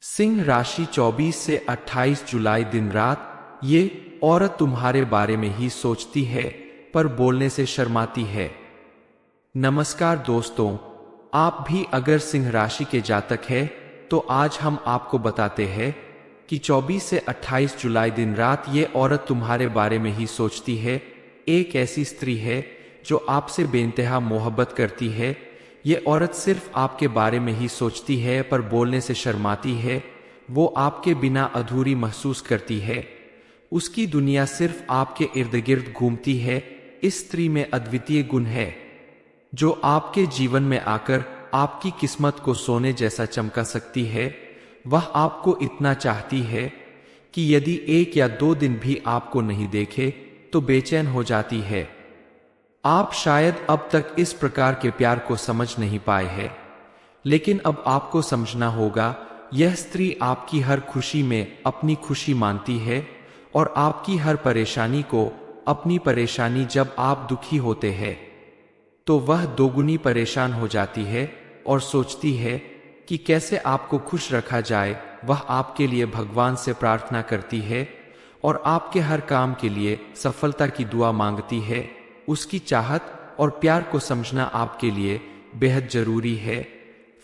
सिंह राशि 24 से 28 जुलाई दिन रात। ये औरत तुम्हारे बारे में ही सोचती है पर बोलने से शर्माती है। नमस्कार दोस्तों, आप भी अगर सिंह राशि के जातक है तो आज हम आपको बताते हैं कि 24 से 28 जुलाई दिन रात ये औरत तुम्हारे बारे में ही सोचती है। एक ऐसी स्त्री है जो आपसे बेइंतहा मोहब्बत करती है। ये औरत सिर्फ आपके बारे में ही सोचती है पर बोलने से शर्माती है। वो आपके बिना अधूरी महसूस करती है। उसकी दुनिया सिर्फ आपके इर्द गिर्द घूमती है। इस स्त्री में अद्वितीय गुण है जो आपके जीवन में आकर आपकी किस्मत को सोने जैसा चमका सकती है। वह आपको इतना चाहती है कि यदि 1 या 2 दिन भी आपको नहीं देखे तो बेचैन हो जाती है। आप शायद अब तक इस प्रकार के प्यार को समझ नहीं पाए हैं, लेकिन अब आपको समझना होगा। यह स्त्री आपकी हर खुशी में अपनी खुशी मानती है और आपकी हर परेशानी को अपनी परेशानी। जब आप दुखी होते हैं तो वह दोगुनी परेशान हो जाती है और सोचती है कि कैसे आपको खुश रखा जाए। वह आपके लिए भगवान से प्रार्थना करती है और आपके हर काम के लिए सफलता की दुआ मांगती है। उसकी चाहत और प्यार को समझना आपके लिए बेहद जरूरी है।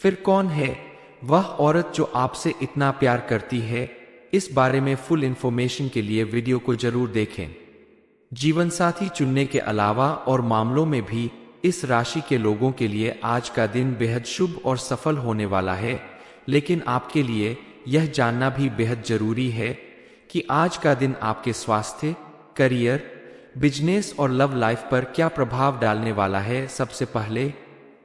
फिर कौन है वह औरत जो आपसे इतना प्यार करती है? इस बारे में फुल इंफॉर्मेशन के लिए वीडियो को जरूर देखें। जीवन साथी चुनने के अलावा और मामलों में भी इस राशि के लोगों के लिए आज का दिन बेहद शुभ और सफल होने वाला है। लेकिन आपके लिए यह जानना भी बेहद जरूरी है कि आज का दिन आपके स्वास्थ्य, करियर, बिजनेस और लव लाइफ पर क्या प्रभाव डालने वाला है। सबसे पहले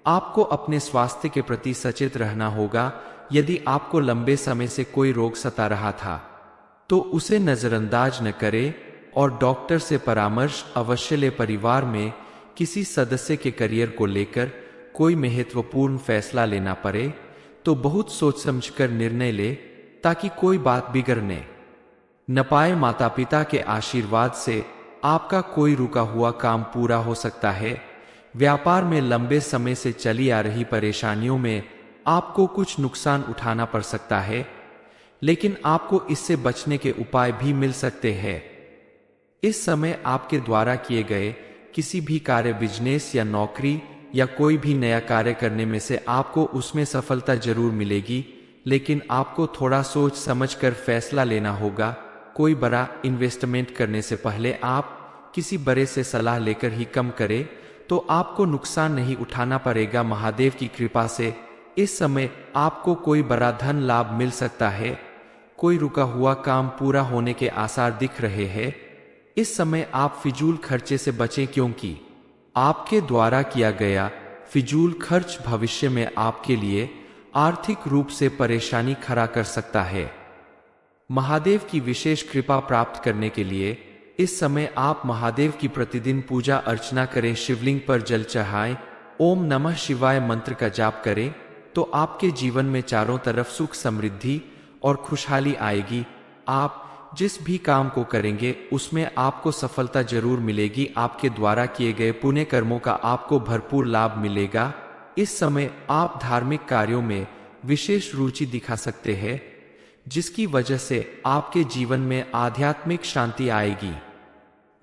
आपको अपने स्वास्थ्य के प्रति सचेत रहना होगा। यदि आपको लंबे समय से कोई रोग सता रहा था तो उसे नजरअंदाज न करें और डॉक्टर से परामर्श अवश्य लें। परिवार में किसी सदस्य के करियर को लेकर कोई महत्वपूर्ण फैसला लेना पड़े तो बहुत सोच समझकर निर्णय ले ताकि कोई बात बिगड़ने न पाए। माता पिता के आशीर्वाद से आपका कोई रुका हुआ काम पूरा हो सकता है। व्यापार में लंबे समय से चली आ रही परेशानियों में आपको कुछ नुकसान उठाना पड़ सकता है, लेकिन आपको इससे बचने के उपाय भी मिल सकते हैं। इस समय आपके द्वारा किए गए किसी भी कार्य, बिजनेस या नौकरी या कोई भी नया कार्य करने में से आपको उसमें सफलता जरूर मिलेगी, लेकिन आपको थोड़ा सोच समझकर फैसला लेना होगा। कोई बड़ा इन्वेस्टमेंट करने से पहले आप किसी बड़े से सलाह लेकर ही कम करें तो आपको नुकसान नहीं उठाना पड़ेगा। महादेव की कृपा से इस समय आपको कोई बड़ा धन लाभ मिल सकता है। कोई रुका हुआ काम पूरा होने के आसार दिख रहे हैं। इस समय आप फिजूल खर्चे से बचें, क्योंकि आपके द्वारा किया गया फिजूल खर्च भविष्य में आपके लिए आर्थिक रूप से परेशानी खड़ा कर सकता है। महादेव की विशेष कृपा प्राप्त करने के लिए इस समय आप महादेव की प्रतिदिन पूजा अर्चना करें। शिवलिंग पर जल चढ़ाएं, ओम नमः शिवाय मंत्र का जाप करें तो आपके जीवन में चारों तरफ सुख, समृद्धि और खुशहाली आएगी। आप जिस भी काम को करेंगे उसमें आपको सफलता जरूर मिलेगी। आपके द्वारा किए गए पुण्य कर्मों का आपको भरपूर लाभ मिलेगा। इस समय आप धार्मिक कार्यों में विशेष रुचि दिखा सकते हैं, जिसकी वजह से आपके जीवन में आध्यात्मिक शांति आएगी।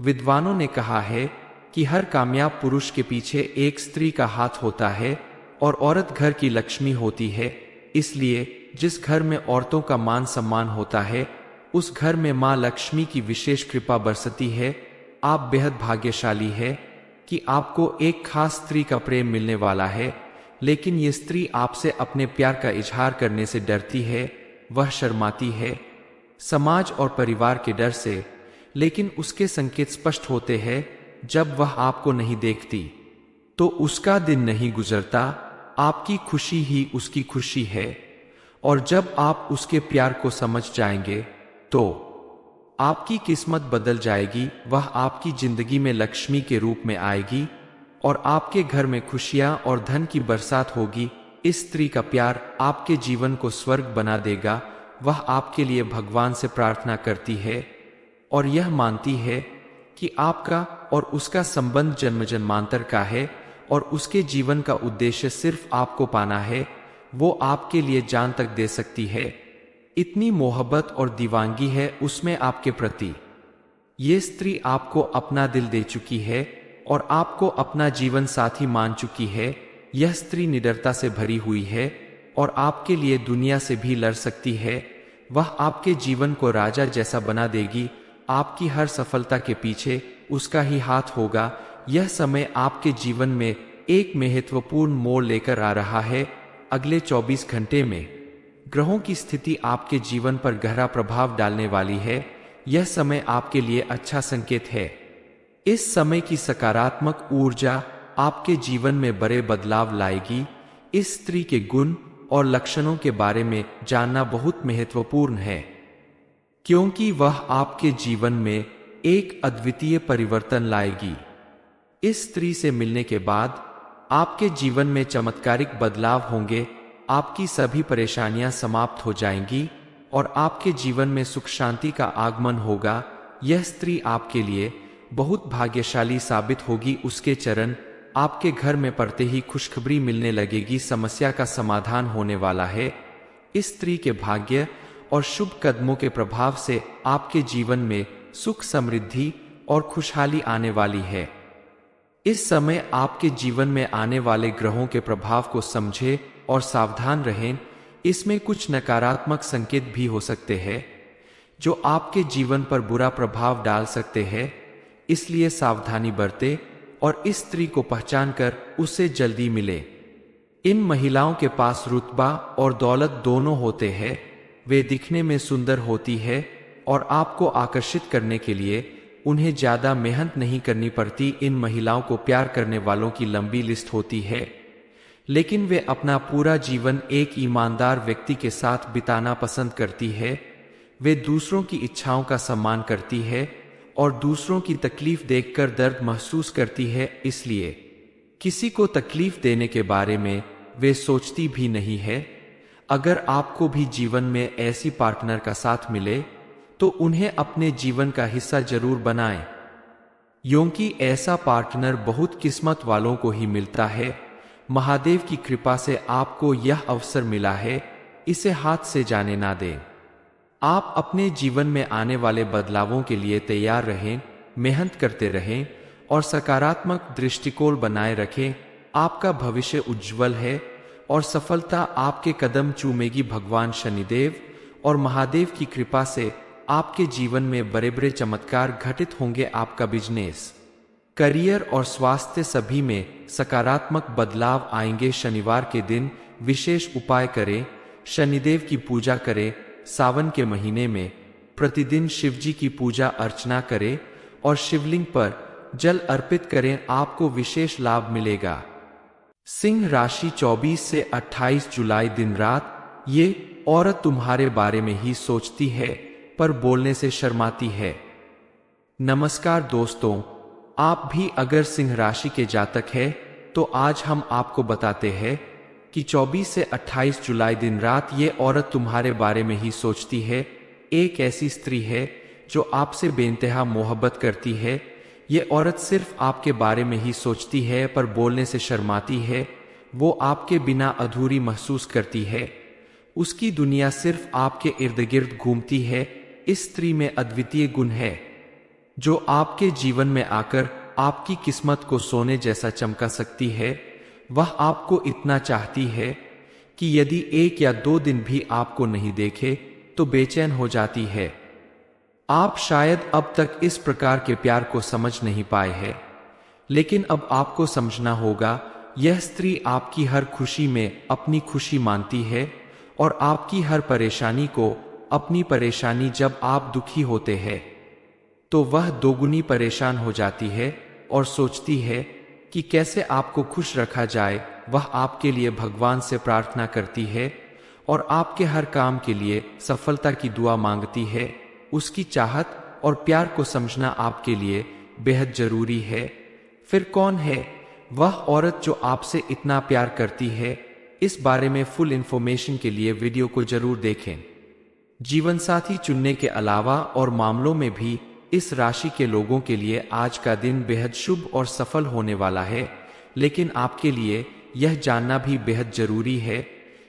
विद्वानों ने कहा है कि हर कामयाब पुरुष के पीछे एक स्त्री का हाथ होता है और औरत घर की लक्ष्मी होती है। इसलिए जिस घर में औरतों का मान सम्मान होता है उस घर में मां लक्ष्मी की विशेष कृपा बरसती है। आप बेहद भाग्यशाली है कि आपको एक खास स्त्री का प्रेम मिलने वाला है, लेकिन ये स्त्री आपसे अपने प्यार का इजहार करने से डरती है। वह शर्माती है समाज और परिवार के डर से, लेकिन उसके संकेत स्पष्ट होते हैं। जब वह आपको नहीं देखती तो उसका दिन नहीं गुजरता। आपकी खुशी ही उसकी खुशी है और जब आप उसके प्यार को समझ जाएंगे तो आपकी किस्मत बदल जाएगी। वह आपकी जिंदगी में लक्ष्मी के रूप में आएगी और आपके घर में खुशियां और धन की बरसात होगी। इस स्त्री का प्यार आपके जीवन को स्वर्ग बना देगा। वह आपके लिए भगवान से प्रार्थना करती है और यह मानती है कि आपका और उसका संबंध जन्म जन्मांतर का है और उसके जीवन का उद्देश्य सिर्फ आपको पाना है। वो आपके लिए जान तक दे सकती है। इतनी मोहब्बत और दीवानगी है उसमें आपके प्रति। ये स्त्री आपको अपना दिल दे चुकी है और आपको अपना जीवन साथी मान चुकी है। यह स्त्री निडरता से भरी हुई है और आपके लिए दुनिया से भी लड़ सकती है। वह आपके जीवन को राजा जैसा बना देगी। आपकी हर सफलता के पीछे उसका ही हाथ होगा। यह समय आपके जीवन में एक महत्वपूर्ण मोड़ लेकर आ रहा है। अगले 24 घंटे में ग्रहों की स्थिति आपके जीवन पर गहरा प्रभाव डालने वाली है। यह समय आपके लिए अच्छा संकेत है। इस समय की सकारात्मक ऊर्जा आपके जीवन में बड़े बदलाव लाएगी। इस स्त्री के गुण और लक्षणों के बारे में जानना बहुत महत्वपूर्ण है, क्योंकि वह आपके जीवन में एक अद्वितीय परिवर्तन लाएगी। इस स्त्री से मिलने के बाद आपके जीवन में चमत्कारिक बदलाव होंगे। आपकी सभी परेशानियां समाप्त हो जाएंगी और आपके जीवन में सुख शांति का आगमन होगा। यह स्त्री आपके लिए बहुत भाग्यशाली साबित होगी। उसके चरण आपके घर में पड़ते ही खुशखबरी मिलने लगेगी। समस्या का समाधान होने वाला है। इस स्त्री के भाग्य और शुभ कदमों के प्रभाव से आपके जीवन में सुख, समृद्धि और खुशहाली आने वाली है। इस समय आपके जीवन में आने वाले ग्रहों के प्रभाव को समझें और सावधान रहें। इसमें कुछ नकारात्मक संकेत भी हो सकते हैं जो आपके जीवन पर बुरा प्रभाव डाल सकते हैं, इसलिए सावधानी बरतें और इस स्त्री को पहचान कर उससे जल्दी मिले। इन महिलाओं के पास रुतबा और दौलत दोनों होते हैं। वे दिखने में सुंदर होती है और आपको आकर्षित करने के लिए उन्हें ज्यादा मेहनत नहीं करनी पड़ती। इन महिलाओं को प्यार करने वालों की लंबी लिस्ट होती है, लेकिन वे अपना पूरा जीवन एक ईमानदार व्यक्ति के साथ बिताना पसंद करती है। वे दूसरों की इच्छाओं का सम्मान करती है और दूसरों की तकलीफ देखकर दर्द महसूस करती है, इसलिए किसी को तकलीफ देने के बारे में वे सोचती भी नहीं है। अगर आपको भी जीवन में ऐसी पार्टनर का साथ मिले तो उन्हें अपने जीवन का हिस्सा जरूर बनाएं, क्योंकि ऐसा पार्टनर बहुत किस्मत वालों को ही मिलता है। महादेव की कृपा से आपको यह अवसर मिला है, इसे हाथ से जाने ना दें। आप अपने जीवन में आने वाले बदलावों के लिए तैयार रहें, मेहनत करते रहें और सकारात्मक दृष्टिकोण बनाए रखें। आपका भविष्य उज्जवल है और सफलता आपके कदम चूमेगी। भगवान शनिदेव और महादेव की कृपा से आपके जीवन में बड़े बड़े चमत्कार घटित होंगे। आपका बिजनेस, करियर और स्वास्थ्य सभी में सकारात्मक बदलाव आएंगे। शनिवार के दिन विशेष उपाय करें, शनिदेव की पूजा करें। सावन के महीने में प्रतिदिन शिवजी की पूजा अर्चना करें और शिवलिंग पर जल अर्पित करें, आपको विशेष लाभ मिलेगा। सिंह राशि 24 से 28 जुलाई दिन रात ये औरत तुम्हारे बारे में ही सोचती है पर बोलने से शर्माती है। नमस्कार दोस्तों, आप भी अगर सिंह राशि के जातक हैं तो आज हम आपको बताते हैं कि 24 से 28 जुलाई दिन रात ये औरत तुम्हारे बारे में ही सोचती है। एक ऐसी स्त्री है जो आपसे बेइंतहा मोहब्बत करती है। ये औरत सिर्फ आपके बारे में ही सोचती है पर बोलने से शर्माती है। वो आपके बिना अधूरी महसूस करती है। उसकी दुनिया सिर्फ आपके इर्द गिर्द घूमती है। इस स्त्री में अद्वितीय गुण है जो आपके जीवन में आकर आपकी किस्मत को सोने जैसा चमका सकती है। वह आपको इतना चाहती है कि यदि 1 या 2 दिन भी आपको नहीं देखे तो बेचैन हो जाती है। आप शायद अब तक इस प्रकार के प्यार को समझ नहीं पाए हैं, लेकिन अब आपको समझना होगा। यह स्त्री आपकी हर खुशी में अपनी खुशी मानती है और आपकी हर परेशानी को अपनी परेशानी। जब आप दुखी होते हैं तो वह दोगुनी परेशान हो जाती है और सोचती है कि कैसे आपको खुश रखा जाए। वह आपके लिए भगवान से प्रार्थना करती है और आपके हर काम के लिए सफलता की दुआ मांगती है। उसकी चाहत और प्यार को समझना आपके लिए बेहद जरूरी है। फिर कौन है वह औरत जो आपसे इतना प्यार करती है? इस बारे में फुल इंफॉर्मेशन के लिए वीडियो को जरूर देखें। जीवन साथी चुनने के अलावा और मामलों में भी इस राशि के लोगों के लिए आज का दिन बेहद शुभ और सफल होने वाला है, लेकिन आपके लिए यह जानना भी बेहद जरूरी है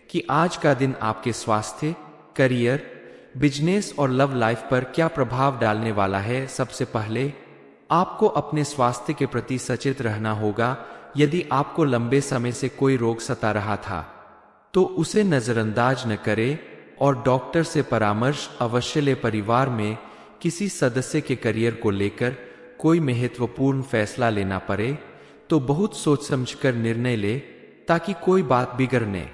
कि आज का दिन आपके स्वास्थ्य, करियर बिजनेस और लव लाइफ पर क्या प्रभाव डालने वाला है। सबसे पहले आपको अपने स्वास्थ्य के प्रति सचेत रहना होगा। यदि आपको लंबे समय से कोई रोग सता रहा था तो उसे नजरअंदाज न करें और डॉक्टर से परामर्श अवश्य ले। परिवार में किसी सदस्य के करियर को लेकर कोई महत्वपूर्ण फैसला लेना पड़े तो बहुत सोच समझकर निर्णय ले ताकि कोई बात बिगड़ने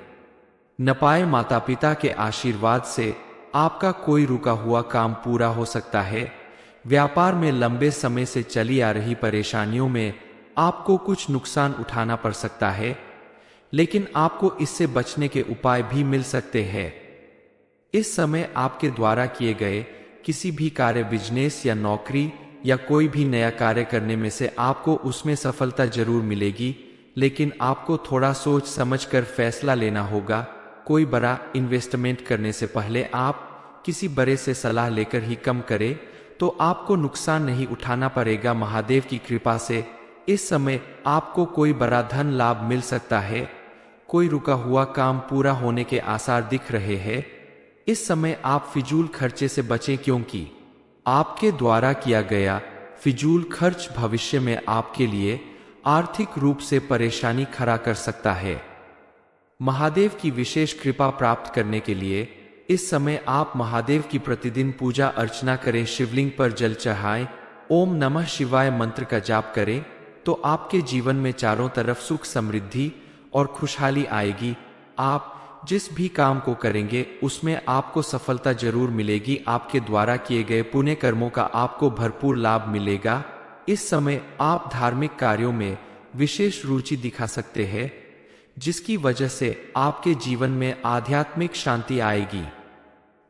न पाए। माता पिता के आशीर्वाद से आपका कोई रुका हुआ काम पूरा हो सकता है। व्यापार में लंबे समय से चली आ रही परेशानियों में आपको कुछ नुकसान उठाना पड़ सकता है, लेकिन आपको इससे बचने के उपाय भी मिल सकते हैं। इस समय आपके द्वारा किए गए किसी भी कार्य, बिजनेस या नौकरी या कोई भी नया कार्य करने में से आपको उसमें सफलता जरूर मिलेगी, लेकिन आपको थोड़ा सोच समझकर फैसला लेना होगा। कोई बड़ा इन्वेस्टमेंट करने से पहले आप किसी बड़े से सलाह लेकर ही कम करें तो आपको नुकसान नहीं उठाना पड़ेगा। महादेव की कृपा से इस समय आपको कोई बड़ा धन लाभ मिल सकता है। कोई रुका हुआ काम पूरा होने के आसार दिख रहे हैं। इस समय आप फिजूल खर्चे से बचें, क्योंकि आपके द्वारा किया गया फिजूल खर्च भविष्य में आपके लिए आर्थिक रूप से परेशानी खड़ा कर सकता है। महादेव की विशेष कृपा प्राप्त करने के लिए इस समय आप महादेव की प्रतिदिन पूजा अर्चना करें। शिवलिंग पर जल चढ़ाएं, ओम नमः शिवाय मंत्र का जाप करें तो आपके जीवन में चारों तरफ सुख, समृद्धि और खुशहाली आएगी। आप जिस भी काम को करेंगे उसमें आपको सफलता जरूर मिलेगी। आपके द्वारा किए गए पुण्य कर्मों का आपको भरपूर लाभ मिलेगा। इस समय आप धार्मिक कार्यों में विशेष रुचि दिखा सकते हैं, जिसकी वजह से आपके जीवन में आध्यात्मिक शांति आएगी।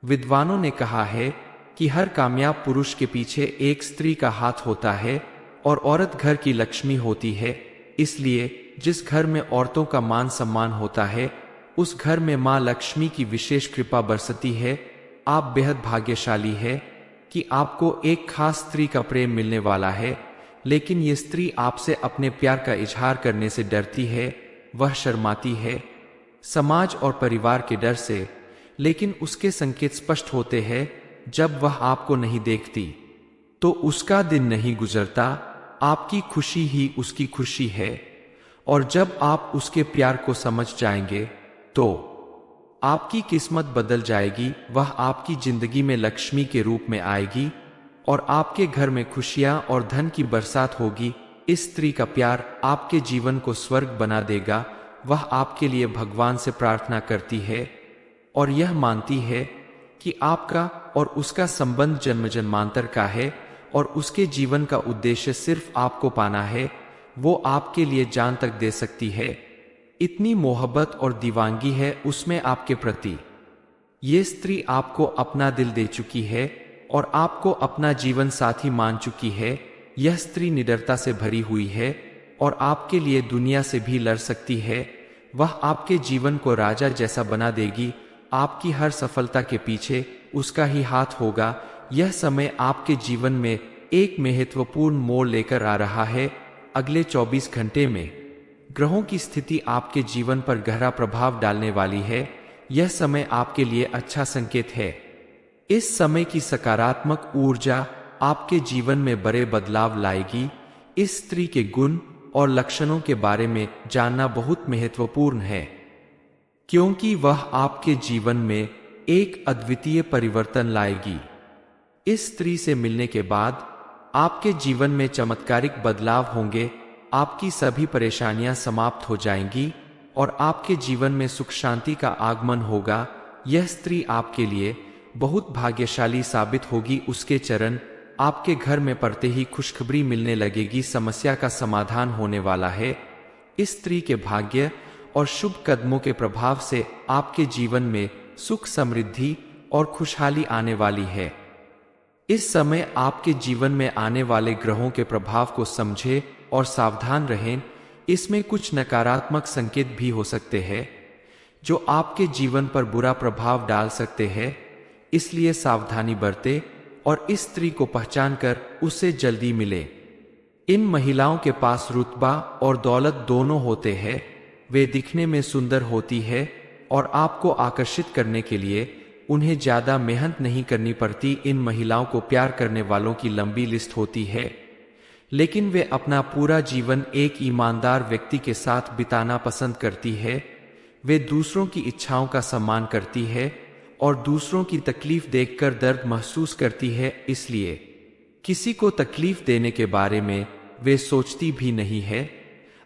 विद्वानों ने कहा है कि हर कामयाब पुरुष के पीछे एक स्त्री का हाथ होता है और औरत घर की लक्ष्मी होती है। इसलिए जिस घर में औरतों का मान सम्मान होता है उस घर में मां लक्ष्मी की विशेष कृपा बरसती है। आप बेहद भाग्यशाली है कि आपको एक खास स्त्री का प्रेम मिलने वाला है, लेकिन ये स्त्री आपसे अपने प्यार का इजहार करने से डरती है। वह शर्माती है समाज और परिवार के डर से, लेकिन उसके संकेत स्पष्ट होते हैं। जब वह आपको नहीं देखती तो उसका दिन नहीं गुजरता। आपकी खुशी ही उसकी खुशी है, और जब आप उसके प्यार को समझ जाएंगे तो आपकी किस्मत बदल जाएगी। वह आपकी जिंदगी में लक्ष्मी के रूप में आएगी और आपके घर में खुशियां और धन की बरसात होगी। इस स्त्री का प्यार आपके जीवन को स्वर्ग बना देगा। वह आपके लिए भगवान से प्रार्थना करती है और यह मानती है कि आपका और उसका संबंध जन्म जन्मांतर का है और उसके जीवन का उद्देश्य सिर्फ आपको पाना है। वो आपके लिए जान तक दे सकती है। इतनी मोहब्बत और दीवानगी है उसमें आपके प्रति। ये स्त्री आपको अपना दिल दे चुकी है और आपको अपना जीवन साथी मान चुकी है। यह स्त्री निडरता से भरी हुई है और आपके लिए दुनिया से भी लड़ सकती है। वह आपके जीवन को राजा जैसा बना देगी। आपकी हर सफलता के पीछे उसका ही हाथ होगा। यह समय आपके जीवन में एक महत्वपूर्ण मोड़ लेकर आ रहा है। अगले 24 घंटे में ग्रहों की स्थिति आपके जीवन पर गहरा प्रभाव डालने वाली है। यह समय आपके लिए अच्छा संकेत है। इस समय की सकारात्मक ऊर्जा आपके जीवन में बड़े बदलाव लाएगी। इस स्त्री के गुण और लक्षणों के बारे में जानना बहुत महत्वपूर्ण है, क्योंकि वह आपके जीवन में एक अद्वितीय परिवर्तन लाएगी। इस स्त्री से मिलने के बाद आपके जीवन में चमत्कारिक बदलाव होंगे। आपकी सभी परेशानियां समाप्त हो जाएंगी और आपके जीवन में सुख शांति का आगमन होगा। यह स्त्री आपके लिए बहुत भाग्यशाली साबित होगी। उसके चरण आपके घर में पड़ते ही खुशखबरी मिलने लगेगी। समस्या का समाधान होने वाला है। इस स्त्री के भाग्य और शुभ कदमों के प्रभाव से आपके जीवन में सुख, समृद्धि और खुशहाली आने वाली है। इस समय आपके जीवन में आने वाले ग्रहों के प्रभाव को समझें और सावधान रहें। इसमें कुछ नकारात्मक संकेत भी हो सकते हैं जो आपके जीवन पर बुरा प्रभाव डाल सकते हैं, इसलिए सावधानी बरतें और इस स्त्री को पहचान कर उससे जल्दी मिले। इन महिलाओं के पास रुतबा और दौलत दोनों होते हैं। वे दिखने में सुंदर होती है और आपको आकर्षित करने के लिए उन्हें ज्यादा मेहनत नहीं करनी पड़ती। इन महिलाओं को प्यार करने वालों की लंबी लिस्ट होती है, लेकिन वे अपना पूरा जीवन एक ईमानदार व्यक्ति के साथ बिताना पसंद करती है। वे दूसरों की इच्छाओं का सम्मान करती है और दूसरों की तकलीफ देखकर दर्द महसूस करती है, इसलिए किसी को तकलीफ देने के बारे में वे सोचती भी नहीं है।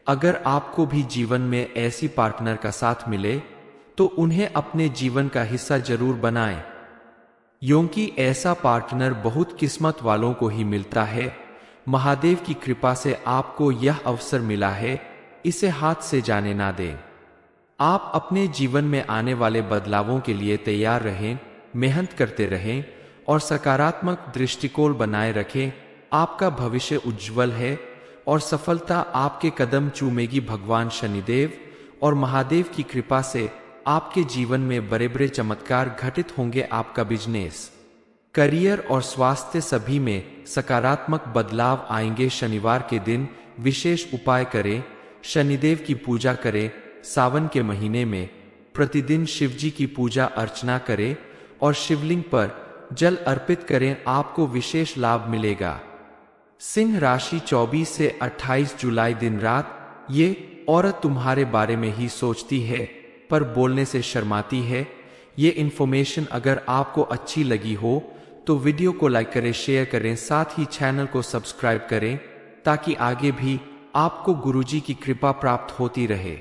अगर आपको भी जीवन में ऐसी पार्टनर का साथ मिले तो उन्हें अपने जीवन का हिस्सा जरूर बनाएं, क्योंकि ऐसा पार्टनर बहुत किस्मत वालों को ही मिलता है। महादेव की कृपा से आपको यह अवसर मिला है, इसे हाथ से जाने ना दें। आप अपने जीवन में आने वाले बदलावों के लिए तैयार रहें, मेहनत करते रहें और सकारात्मक दृष्टिकोण बनाए रखें। आपका भविष्य उज्जवल है और सफलता आपके कदम चूमेगी। भगवान शनिदेव और महादेव की कृपा से आपके जीवन में बड़े बड़े चमत्कार घटित होंगे। आपका बिजनेस, करियर और स्वास्थ्य सभी में सकारात्मक बदलाव आएंगे। शनिवार के दिन विशेष उपाय करें, शनिदेव की पूजा करें। सावन के महीने में प्रतिदिन शिवजी की पूजा अर्चना करें और शिवलिंग पर जल अर्पित करें, आपको विशेष लाभ मिलेगा। सिंह राशि 24 से 28 जुलाई दिन रात, ये औरत तुम्हारे बारे में ही सोचती है पर बोलने से शर्माती है। ये इन्फॉर्मेशन अगर आपको अच्छी लगी हो तो वीडियो को लाइक करें, शेयर करें, साथ ही चैनल को सब्सक्राइब करें ताकि आगे भी आपको गुरुजी की कृपा प्राप्त होती रहे।